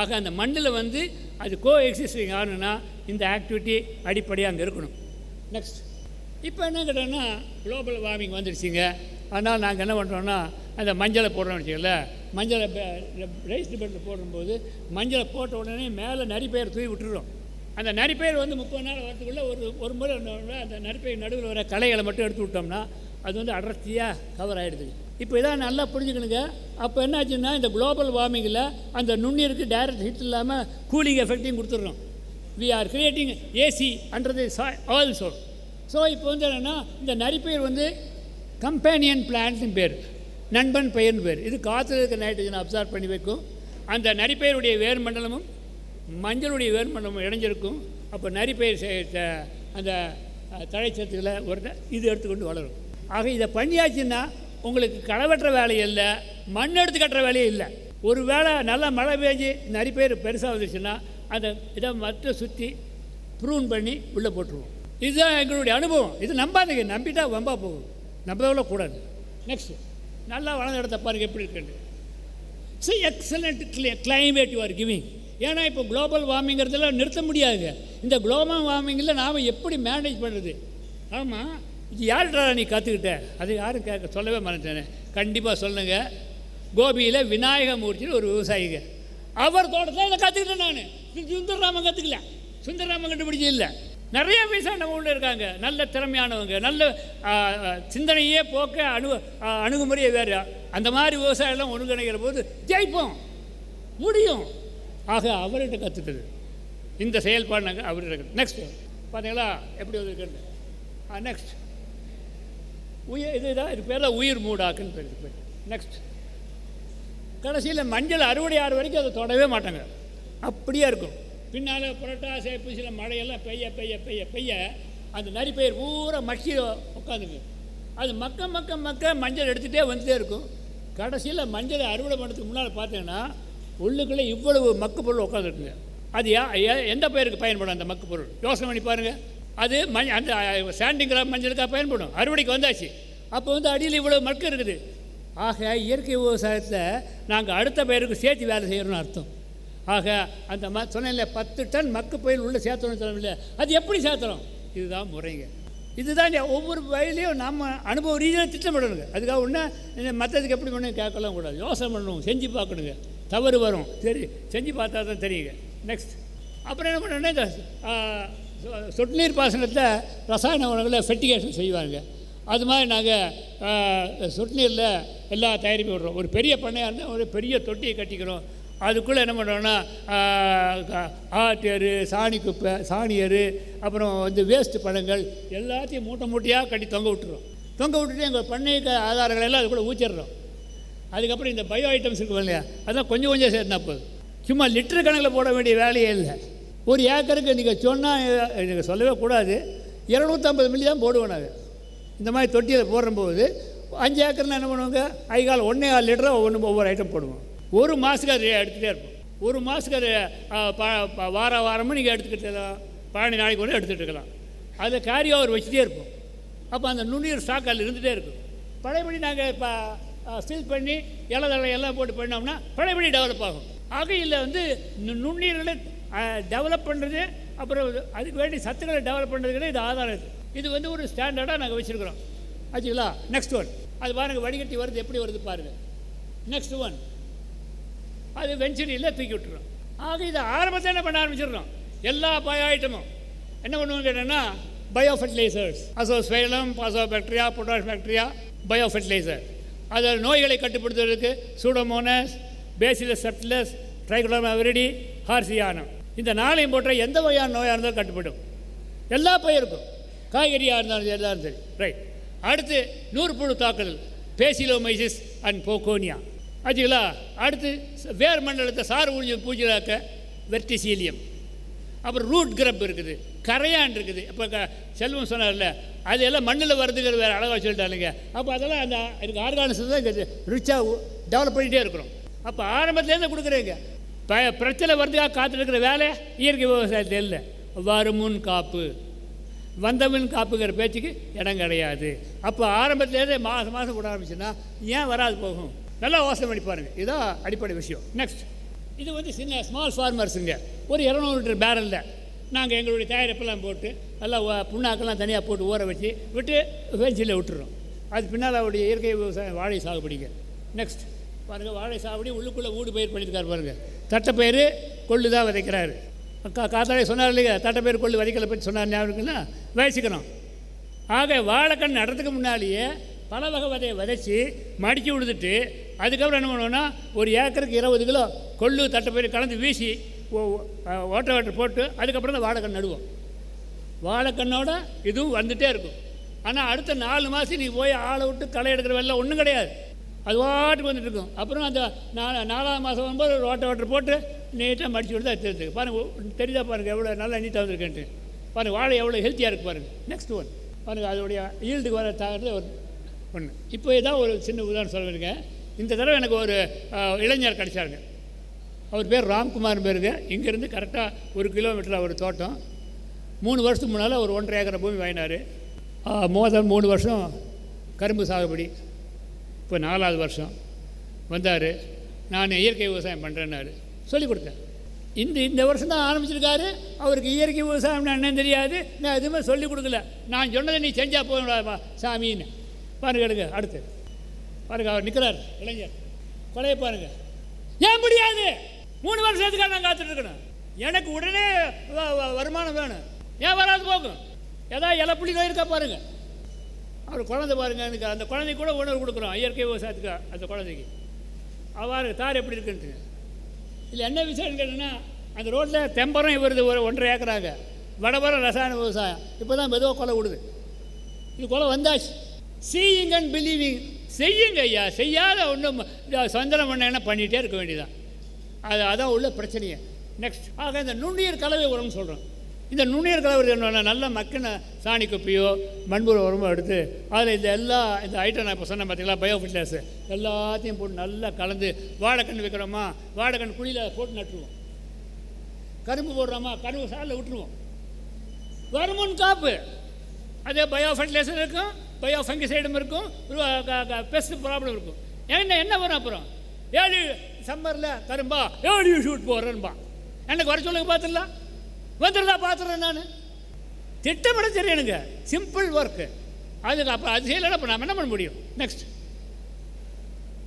S2: ஆக அந்த மண்ணில் வந்து அது கோ எக்ஸிஸ்டிங் ஆகணுன்னா இந்த ஆக்டிவிட்டி அடிப்படையாக அங்கே இருக்கணும். நெக்ஸ்ட் இப்போ என்ன கேட்டோன்னா குளோபல் வார்மிங் வந்துடுச்சிங்க. அதனால் நாங்கள் என்ன பண்ணுறோன்னா அந்த மஞ்சளை போடுறோம்னு வச்சுக்கல, மஞ்சளை ரைஸ்டு பெட்டில் போடும்போது மஞ்சளை போட்ட உடனே மேலே நரிப்பயிர் தூவி விட்டுறோம். அந்த நரிப்பயிர் வந்து 30 நாள் வரத்துக்குள்ளே ஒரு முறை அந்த நரிப்பயிர் நடுவில் வர களைகளை மட்டும் எடுத்து விட்டோம்னா அது வந்து அடர்த்தியாக கவர் ஆகிடுது. இப்போ இதான் நல்லா புரிஞ்சுக்கணுங்க. அப்போ என்ன ஆச்சுன்னா இந்த குளோபல் வார்மிங்கில் அந்த நுண்ணுயிருக்கு டைரக்ட் ஹிட் இல்லாமல் கூலிங் எஃபெக்டையும் கொடுத்துட்றோம். We are creating AC under the also. So இப்போ வந்து என்னென்னா இந்த நரிப்பயிர் வந்து கம்பேனியன் பிளான்ட்னு பேர், நண்பன் பயிர்னு பேர். இது காற்றுல இருக்க நைட்ரஜனை அப்சார்ப் பண்ணி வைக்கும். அந்த நரிப்பயிருடைய வேர் மண்டலமும் மஞ்சளுடைய வேர் மண்டலமும் இணைஞ்சிருக்கும். அப்போ நரிப்பயிர் அந்த தழைச்சத்துக்களை இது எடுத்துக்கொண்டு வளரும். ஆக இதை பண்ணியாச்சுன்னா உங்களுக்கு களை வெட்டுற வேலை இல்லை, மண் எடுத்து கட்டுற வேலையே இல்லை. ஒரு வேளை நல்லா மழை பெஞ்சு நரிப்பயிர் பெருசாக வந்துச்சுன்னா அதை இதை மற்ற சுற்றி ப்ரூன் பண்ணி உள்ளே போட்டுருவோம். இதுதான் எங்களுடைய அனுபவம். இது நம்பாதீங்க, நம்பிட்டா வம்பா போகும், நம்பவே கூடாது. நெக்ஸ்ட் நல்லா வளர்ந்த இடத்த பாருங்க எப்படி இருக்குன்னு. So excellent climate you are giving. ஏன்னா இப்போ குளோபல் வார்மிங்கிறதெல்லாம் நிறுத்த முடியாதுங்க. இந்த குளோபல் வார்மிங்கில் நாம் எப்படி மேனேஜ் பண்ணுறது? ஆமாம், இது யார்டா நீ கற்றுக்கிட்ட? அது யாரும் சொல்லவே மறந்துட்டேனே. கண்டிப்பாக சொல்லுங்க. கோபியில் விநாயகமூர்த்தின்னு ஒரு விவசாயிங்க, அவர் தோட்டத்தில் இதை கற்றுக்கிட்டேன் நான். சுந்தரராமன் கற்றுக்கல, சுந்தரராமன் கண்டுபிடிச்சி இல்லை. நிறைய விவசாயம் நம்ம ஊரில் இருக்காங்க, நல்ல திறமையானவங்க, நல்ல சிந்தனையே போக்க அணுகுமுறையே வேறு. அந்த மாதிரி விவசாயம்லாம் ஒருங்கிணைக்கிற போது ஜெயிப்போம், முடியும். ஆக அவர்கிட்ட கற்றுக்குது இந்த செயல்பாடு நாங்கள் அவர்கிட்ட. நெக்ஸ்ட் பார்த்தீங்களா எப்படி வந்துருக்கு? நெக்ஸ்ட் இதுதான் இது பேர் தான் உயிர் மூடாக்குன்னு பேர். நெக்ஸ்ட் கடைசியில் மஞ்சள் அறுவடை ஆறு வரைக்கும் அதை தொடவே மாட்டாங்க, அப்படியே இருக்கும். பின்னால் புரட்டாசி ஐப்பசியில் மழையெல்லாம் பெய்ய பெய்ய பெய்ய பெய்ய அந்த நரிப்பயிர் பூரா மக்கி உட்காந்துங்க. அது மக்க மஞ்சள் எடுத்துகிட்டே வந்துகிட்டே இருக்கும். கடைசியில் மஞ்சளை அறுவடை பண்ணுறதுக்கு முன்னால் பார்த்தீங்கன்னா உள்ளுக்குள்ளே இவ்வளவு மக்கு பொருள் உட்காந்துருக்குங்க. அது எந்த பயிருக்கு பயன்படும் அந்த மக்கு பொருள்? யோசனை பண்ணி பாருங்கள். அது அந்த சாண்டிங் கிராப் மஞ்சளுக்காக பயன்படும். அறுவடைக்கு வந்தாச்சு, அப்போ வந்து அடியில் இவ்வளோ மக்கு இருக்குது. ஆக இயற்கை விவசாயத்தில் நாங்கள் அடுத்த பயிருக்கு சேர்த்து வேலை செய்யணும்னு அர்த்தம். ஆக அந்த சொன்ன 10 டன் மக்கு பயிர் உள்ள சேர்த்தணும் சொல்லல, அது எப்படி சேர்த்துறோம்? இதுதான் முறைங்க. இதுதான் ஒவ்வொரு வயலையும் நம்ம அனுபவ ரீதியாக திட்டமிடணுங்க. அதுக்காக ஒன்று மற்றதுக்கு எப்படி பண்ணணும் கேட்கலாம் கூடாது, யோசனை பண்ணணும், செஞ்சு பார்க்கணுங்க. தவறு வரும், சரி செஞ்சு பார்த்தா தான் தெரியுங்க. நெக்ஸ்ட் அப்புறம் என்ன பண்ணணுன்னா இந்த சொட்டு நீர் பாசனத்தில் ரசாயன உணவுகளை ஃபெர்டிகேஷன் செய்வாங்க. அது மாதிரி நாங்கள் சொட்டு நீரில் எல்லா தயாரிப்பு விடுறோம். ஒரு பெரிய பண்ணையாக இருந்தால் ஒரு பெரிய தொட்டியை கட்டிக்கிறோம். அதுக்குள்ளே என்ன பண்ணுறோன்னா ஆட்டு, சாணி குப்பை, சாணி எரு, அப்புறம் வந்து வேஸ்ட்டு பழங்கள் எல்லாத்தையும் மூட்டையாக கட்டி தொங்க விட்டுறோம். தொங்க விட்டுட்டு எங்கள் பண்ணை ஆதாரங்கள் எல்லாம் அதுக்குள்ளே ஊற்றிடுறோம். அதுக்கப்புறம் இந்த பயோ ஐட்டம்ஸ் இருக்கும் இல்லையா, அதெல்லாம் கொஞ்சம் சேர்ந்தா போதும். சும்மா லிட்டரு கணக்கில் போட வேண்டிய வேலையே இல்லை. ஒரு ஏக்கருக்கு நீங்கள் சொன்னால் நீங்கள் சொல்லவே கூடாது, 250 மில்லி தான் போடுவோம் நாங்கள். இந்த மாதிரி தொட்டியில் போடும்போது 5 ஏக்கர்னா என்ன பண்ணுவாங்க, ஐகால் 1.25 லிட்டரை ஒவ்வொரு ஐட்டம் போடுவோம். ஒரு மாதத்துக்கு அது எடுத்துகிட்டே இருப்போம். ஒரு மாதத்துக்கு அது வாரமும் நீங்கள் எடுத்துக்கிட்டு பழனி நாளைக்கு கூட எடுத்துகிட்டு இருக்கலாம். அதில் கேரி ஓவர் வச்சுட்டே இருப்போம். அப்போ அந்த நுண்ணுயிர் ஸ்டாக் அதில் இருந்துகிட்டே இருக்கும். பழையபடி நாங்கள் இப்போ ஃபில் பண்ணி இலதலை எல்லாம் போட்டு பண்ணோம்னா பழையபடி டெவலப் ஆகும். ஆக இதில் வந்து நுண்ணுயிர்களை டெவலப் பண்ணுறது, அப்புறம் அதுக்கு வேண்டிய சத்துக்களை டெவலப் பண்ணுறதுக்கு இது ஆதாரம். இது வந்து ஒரு ஸ்டாண்டர்டாக நாங்கள் வச்சுருக்குறோம். ஆச்சுங்களா? நெக்ஸ்ட் ஒன், அது பாருங்கள் வடிகட்டி வருது, எப்படி வருது பாருங்கள். நெக்ஸ்ட் ஒன், அது வெஞ்சரியில் தூக்கி விட்டுறோம். ஆக இதை ஆரம்பத்தில் என்ன பண்ண ஆரம்பிச்சிடுறோம், எல்லா பயோ ஐட்டமும் என்ன பண்ணுவோம் கேட்டோன்னா bio fertilisers, azospirillum, phosphobacteria, potash bacteria, bio fertiliser. அதில் நோய்களை கட்டுப்படுத்துவதற்கு pseudomonas, bacillus subtilis, trichoderma viride, harzianum, இந்த 4ஐயும் போட்ட எந்த வகையான நோயாக இருந்தாலும் கட்டுப்படும். எல்லா பயிருக்கும், காய்கறியாக இருந்தாலும் எல்லாரும் சரி. ரைட். அடுத்து 100 புழு தாக்குதல், பேசிலோமைசிஸ் அண்ட் போகோனியா. ஆச்சுங்களா? அடுத்து வேர் மண்டலத்தை சாறு ஊழிய பூஜையாக்க வெர்டிசீலியம். அப்புறம் ரூட் கிரப் இருக்குது, கரையான் இருக்குது. இப்போ செல்வம் சொன்னார்ல, அது எல்லாம் மண்ணில் வருதுங்கிறது வேறு அழகாக சொல்லிட்டாருங்க. அப்போ அதெல்லாம் அந்த எனக்கு ஆர்கானிசம் தான் இங்கே ரிச்சாக டெவலப் பண்ணிகிட்டே இருக்கிறோம். அப்போ ஆரம்பத்துலேருந்து கொடுக்குறீங்க. பிரச்சனை வருதுக்காக காத்துருக்கிற வேலை இயற்கை விவசாயத்தில் இல்லை. வருமுன் காப்பு, வந்தவன் காப்புங்கிற பேச்சுக்கு இடம் கிடையாது. அப்போ ஆரம்பத்துலேருந்தே மாதம் கூட ஆரம்பிச்சுன்னா ஏன் வராது போகும்? நல்லா யோசனை பண்ணி பாருங்கள். இதுதான் அடிப்படை விஷயம். நெக்ஸ்ட், இது வந்து சின்ன ஸ்மால் ஃபார்மர்ஸுங்க. ஒரு 200 லிட்டர் பேரலில் நாங்கள் எங்களுடைய தயாரிப்பெல்லாம் போட்டு நல்லா புண்ணாக்கெல்லாம் தனியாக போட்டு ஊற வச்சு விட்டு வெஞ்சில் விட்டுறோம். அது பின்னால் அவருடைய இயற்கை விவசாயம் வாழை சாகுபடிங்க. நெக்ஸ்ட் பாருங்கள், வாழை சாகுபடி உள்ளுக்குள்ளே ஊடு பயிர் பண்ணியிருக்காரு பாருங்கள். தட்டைப்பயிறு கொள்ளு தான் விதைக்கிறாரு. காத்தாலே சொன்னார் இல்லைங்க, தட்டைப்பயிறு கொள்ளு விதைக்கலை பற்றி சொன்னார் ஞாபகம்னா வயசிக்கணும். ஆக வாழைக்கண் நடுறதுக்கு முன்னாலேயே பல வகை விதையை விதைச்சி மடித்து விடுத்துட்டு அதுக்கப்புறம் என்ன பண்ணுவோன்னா ஒரு ஏக்கருக்கு 20 கிலோ கொள்ளு தட்டைப்பயிறு கலந்து வீசி ஓட்ட போட்டு அதுக்கப்புறம் தான் வாழைக்கண் நடுவோம். வாழைக்கண்ணோட இதுவும் வந்துகிட்டே இருக்கும். ஆனால் அடுத்த 4 மாதம் நீ போய் ஆளை விட்டு களை எடுக்கிற வேலை ஒன்றும் கிடையாது. அது வாட்டுக்கு வந்துட்டு இருக்கும். அப்புறம் அந்த 4ஆம் மாதம் வரும்போது ஒரு ஓட்ட போட்டு நீட்டாக மடித்து விட்டு தான் தெரிஞ்சுக்கு பாருங்கள். தெரியுதா பாருங்கள் எவ்வளோ நல்லா நீட்டாக வந்துருக்கேன்ட்டு பாருங்கள். வாழை எவ்வளோ ஹெல்த்தியாக இருக்குது பாருங்கள். நெக்ஸ்ட் ஒன் பாருங்கள், அதோடைய ஈல்டுக்கு வர தாகிறது ஒன்று. இப்போ ஏதாவது ஒரு சின்ன உதாரணம் சொல்லுங்க. இந்த தடவை எனக்கு ஒரு இளைஞர் கிடைச்சாருங்க. அவர் பேர் ராம்குமார் பேருங்க. இங்கேருந்து கரெக்டாக 1 கிலோமீட்டர் அவர் தோட்டம். 3 வருஷத்துக்கு முன்னால் ஒரு 1.5 ஏக்கரை பூமி வாங்கினார். மொதல் 3 வருஷம் கரும்பு சாகுபடி. இப்போ 4ஆவது வருஷம் வந்தார். நான் இயற்கை விவசாயம் பண்ணுறேன்னாரு. சொல்லிக் கொடுத்தேன். இந்த வருஷம் தான் ஆரம்பிச்சிருக்காரு. அவருக்கு இயற்கை விவசாயம்னா என்னன்னு தெரியாது. நான் எதுவுமே சொல்லிக் கொடுக்கல. நான் சொன்னதை நீ செஞ்சால் போகணும்டா சாமின்னு. பாருங்க எடுங்க. அடுத்து பாருங்கள், அவர் நிற்கிறார் இளைஞர். கொலையை பாருங்கள். ஏன் முடியாது? 3 வருஷத்துக்காக நான் காத்துட்ருக்கணும். எனக்கு உடனே வருமானம் வேணும். ஏன் வராது போகும்? ஏதாவது இலை புள்ளி இருக்கா பாருங்கள். அவர் குழந்தை பாருங்கள். எனக்கு அந்த குழந்தைக்கு கூட உணவு கொடுக்குறோம் இயற்கை விவசாயத்துக்கு. அந்த குழந்தைக்கு அவர் தார் எப்படி இருக்குன்ட்டு. இல்லை என்ன விஷயம்னு கேட்டீங்கன்னா, அந்த ரோட்டில் தெம்பரம் வருது ஒரு 1.5 ஏக்கராக. வடபரம் ரசாயன விவசாயம். இப்போ தான் மெதுவாக கொலை விடுது. இது கொலை வந்தாச்சு. Seeing and believing. செய்யுங்க ஐயா. செய்யாத ஒன்றும் சொந்தரம் பண்ண என்ன பண்ணிகிட்டே இருக்க வேண்டியதான். அதான் உள்ள பிரச்சனையே. நெக்ஸ்ட், ஆக இந்த நுண்ணுயிர் கலவை உரம்னு சொல்கிறோம். இந்த நுண்ணுயிர் கலவை என்ன, நல்ல மக்கின சாணி குப்பையோ மண்புழு உரமோ எடுத்து அதில் இந்த ஐட்டம் நான் இப்போ சொன்னேன் பார்த்தீங்களா, பயோ ஃபெர்டிலைசர் எல்லாத்தையும் போட்டு நல்லா கலந்து வாழைக்கன்று வைக்கிறோமா, வாழைக்கன்று குழியில் போட்டு நட்டுருவோம். கரும்பு போடுறோமா, கரும்பு சாலில் விட்டுருவோம். வருமுன் காப்பு. அதே பயோ ஃபெர்டிலைசர் இருக்கும், பயோ ஃபங்கிசைடும் இருக்கும், பெஸ்ட் ப்ராப்ளம் இருக்கும். என்ன வரும் அப்புறம்? 7 சம்மரில் கரும்பா 7 ஷூட் போடுறேன்பா. எனக்கு வர சொல்லுங்க பார்த்துடலாம். வந்துடுதா பார்த்துறேன். நான் திட்டமிட தெரியும் எனக்கு. Simple work. அதுக்கு அப்புறம் அது செய்யலைன்னா இப்போ நம்ம என்ன பண்ண முடியும்? நெக்ஸ்ட்,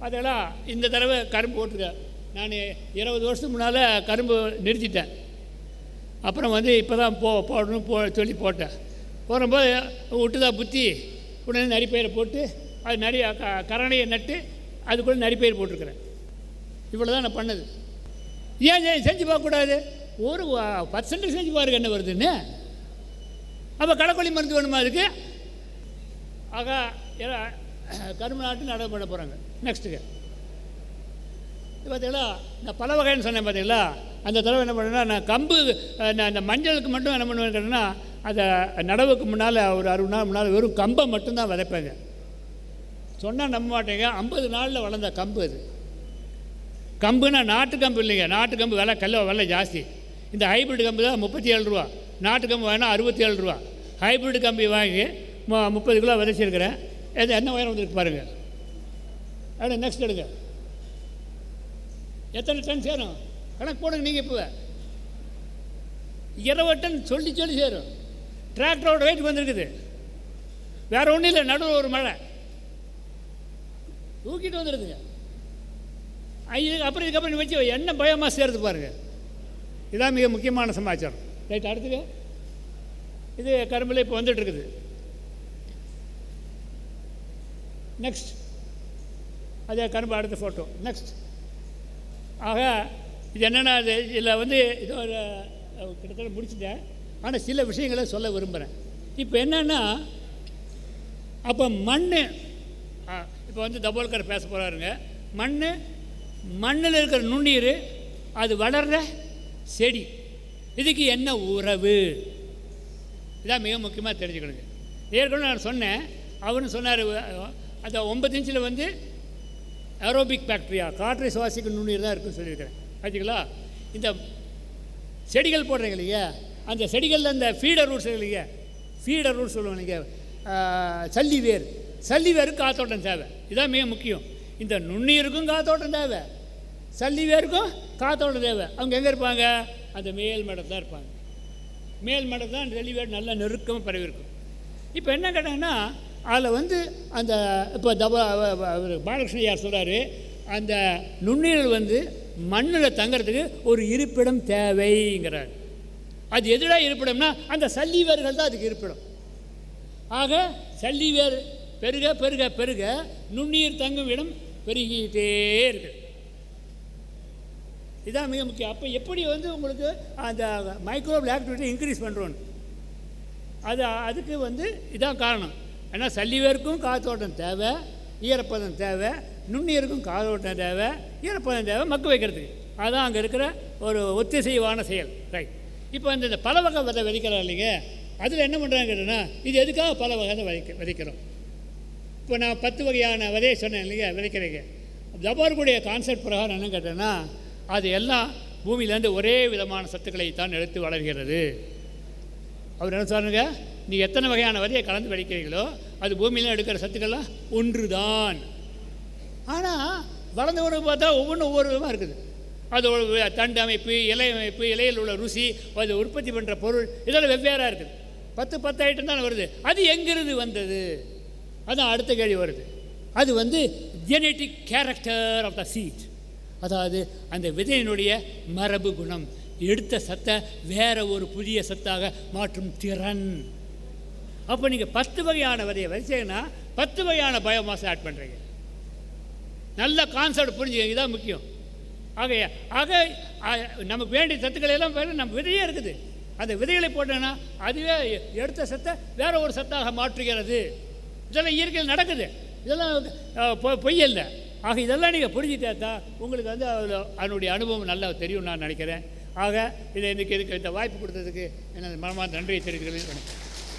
S2: அதெல்லாம் இந்த தடவை கரும்பு போட்டிருக்கேன். நான் 20 வருஷத்துக்கு முன்னால் கரும்பு நிறுத்திட்டேன். அப்புறம் இப்போ தான் போடணும் சொல்லி போட்டேன். போடும்போது விட்டுதான் புத்தி உடனே நரிப்பயிரை போட்டு அது நிறைய கரணையை நட்டு அதுக்குள்ளே நரிப்பயிர் போட்டிருக்கிறேன். இவ்வளோ தான் நான் பண்ணது. ஏன் செஞ்சு பார்க்கக்கூடாது? ஒரு 10% செஞ்சு பாருங்க என்ன வருதுன்னு. அப்போ களைக்கொல்லி மருந்து வேணுமா அதுக்கு? ஆக கரும்பு நாட்டு நடவு பண்ண போகிறாங்க. நெக்ஸ்ட்டுக்கு பார்த்தீங்களா, நான் பல வகைன்னு சொன்னேன் பார்த்தீங்களா. அந்த தடவை என்ன பண்ணுன்னா, நான் கம்பு அந்த மஞ்சளுக்கு மட்டும் என்ன பண்ணுவேன்னு கேட்டேன்னா, அதை நடவுக்கு முன்னால் ஒரு 60 நாள் முன்னால் வெறும் கம்பை மட்டும்தான் விதைப்பேங்க. சொன்னால் நம்ப மாட்டேங்க. 50 நாளில் வளர்ந்த கம்பு அது. கம்புனா நாட்டு கம்பு இல்லைங்க. நாட்டு கம்பு விலை ஜாஸ்தி. இந்த ஹைப்ரிட் கம்பு தான் 37 ரூபா. நாட்டு கம்பு வேணால் 67 ரூபா. ஹைப்ரிட் கம்பி வாங்கி 30 கிலோ விதைச்சிருக்கிறேன். இது என்ன உயரம் வந்துருக்கு பாருங்கள். அப்படி நெக்ஸ்ட் எடுங்க. எத்தனை டன் சேரும் கணக்கு போடுங்க. நீங்கள் இப்போ 20 டன் சொல்லி சேரும். டிராக்டரோட வெயிட் வந்துருக்குது. வேறு ஒன்றும் இல்லை, நடுவில் ஒரு மழை தூக்கிட்டு வந்துடுதுங்க. அப்புறம் இதுக்கப்புறம் வச்சு என்ன பயோமாஸ் சேருது பாருங்கள். இதான் மிக முக்கியமான சமாச்சாரம். ரைட், அடுத்துங்க. இது கரும்பில் இப்போ வந்துட்டுருக்குது. நெக்ஸ்ட் அதே கரும்பு அடுத்த ஃபோட்டோ. நெக்ஸ்ட். ஆக இது என்னென்னா, அது இதில் வந்து இது ஒரு கிட்டத்தட்ட முடிச்சுட்டேன். ஆனால் சில விஷயங்களை சொல்ல விரும்புகிறேன். இப்போ என்னென்னா, அப்போ மண் இப்போ வந்து தபோல்கர் பேச போகிறாருங்க. மண்ணில் இருக்கிற நுண்ணீர், அது வளர்கிற செடி, இதுக்கு என்ன உறவு, இதான் மிக முக்கியமாக தெரிஞ்சுக்கணுங்க. ஏற்கனவே நான் சொன்னேன். அவரும் சொன்னார், அந்த 9 இன்ச்சில் வந்து ஏரோபிக் பாக்டீரியா, காற்றை சுவாசிக்கும் நுண்ணீர் தான் இருக்குன்னு சொல்லியிருக்கிறேன். ஆச்சுங்களா? இந்த செடிகள் போடுறீங்க இல்லையா, அந்த செடிகளில் அந்த ஃபீடர் ரூட்ஸ் இல்லையா, ஃபீடர் ரூட்ஸ் சொல்லுவோம் இல்லைங்க, சல்லிவேருக்கு காத்தோட்டம் தேவை. இதான் மிக முக்கியம். இந்த நுண்ணீருக்கும் காத்தோட்டம் தேவை, சல்லிவேருக்கும் காத்தோட்டம் தேவை. அவங்க எங்கே இருப்பாங்க? அந்த மேல் மடத்தில் தான் இருப்பாங்க. மேல் மடத்தில் தான் சல்லிவேர் நல்லா நெருக்கமாக பரவி இருக்கும். இப்போ என்ன கேட்டாங்கன்னா, அதில் வந்து அந்த இப்போ பாலகிருஷ்ண யார் சொல்கிறாரு, அந்த நுண்ணீரல் வந்து மண்ணில் தங்கிறதுக்கு ஒரு இருப்பிடம் தேவைங்கிறார். அது எதுடா இருப்பிடம்னா, அந்த சல்லிவேர்கள் தான் அதுக்கு இருப்பிடம். ஆக சல்லிவேர் பெருக பெருக பெருக நுண்ணீர் தங்கும் இடம் பெருகிட்டே இருக்குது. இதுதான் மிக முக்கியம். அப்போ எப்படி வந்து உங்களுக்கு அந்த மைக்ரோபியல் ஆக்டிவிட்டி இன்க்ரீஸ் பண்ணுறோன்னு, அதுக்கு வந்து இதான் காரணம். ஏன்னா சல்லிவேருக்கும் காத்தோட்டம் தேவை, ஈரப்பதம் தேவை, நுண்ணீருக்கும் காத்தோட்டம் தேவை, ஈரப்பதம் தேவை மக்க வைக்கிறதுக்கு. அதுதான் அங்கே இருக்கிற ஒரு ஒத்திசைவான செயல். ரைட். இப்போ இந்த பல வகை விதை விதைக்கிறோம் இல்லைங்க, அதில் என்ன பண்ணுறாங்க கேட்டோன்னா, இது எதுக்காக பல வகை விதைக்கிறோம்? இப்போ நான் 10 வகையான விதையை சொன்னேன் இல்லைங்க, விதைக்கிறீங்க. ஜபார்குடைய கான்செப்ட் பிரகாரம் என்ன கேட்டேன்னா, அது எல்லாம் பூமியிலேருந்து ஒரே விதமான சத்துக்களை தான் எடுத்து வளர்கிறது. அவர் என்ன சொன்னாங்க, நீங்கள் எத்தனை வகையான விதையை கலந்து விதைக்கிறீங்களோ அது பூமியில் எடுக்கிற சத்துக்கள்லாம் ஒன்று தான். ஆனால் வளர்ந்த உணவு பார்த்தா ஒவ்வொன்றும் ஒவ்வொரு விதமாக இருக்குது. அது தண்டு அமைப்பு, இலை அமைப்பு, இலையில் உள்ள ருசி, அது உற்பத்தி பண்ணுற பொருள், இதெல்லாம் வெவ்வேறாக இருக்குது. 10 ஐட்டம் தானே வருது. அது எங்கிருந்து வந்தது? அதுதான் அடுத்த கேள்வி வருது. அது வந்து genetic character of the seed, அதாவது அந்த விதையினுடைய மரபு குணம், எடுத்த சத்தை வேற ஒரு புதிய சத்தாக மாற்றும் திறன். அப்போ நீங்கள் 10 வகையான விதையை வச்சீங்கன்னா 10 வகையான பயோமாஸ் ஆட் பண்ணுறீங்க. நல்ல கான்செப்ட் புரிஞ்சுக்கங்க, இதுதான் முக்கியம். ஆக நமக்கு வேண்டிய சத்துக்களை எல்லாம் நம்ம விதையே இருக்குது. அந்த விதைகளை போட்டோன்னா அதுவே எடுத்த சத்தை வேற ஒரு சத்தாக மாற்றுகிறது. இதெல்லாம் இயற்கையில் நடக்குது, இதெல்லாம் பொய் இல்லை. ஆக இதெல்லாம் நீங்கள் புரிஞ்சுட்டா தான் உங்களுக்கு வந்து அதனுடைய அனுபவம் நல்லா தெரியும் நான் நினைக்கிறேன். ஆக இதுக்கு இந்த வாய்ப்பு கொடுத்ததுக்கு எனது மனமார்ந்த நன்றியை தெரிவித்துக்கிறேன்.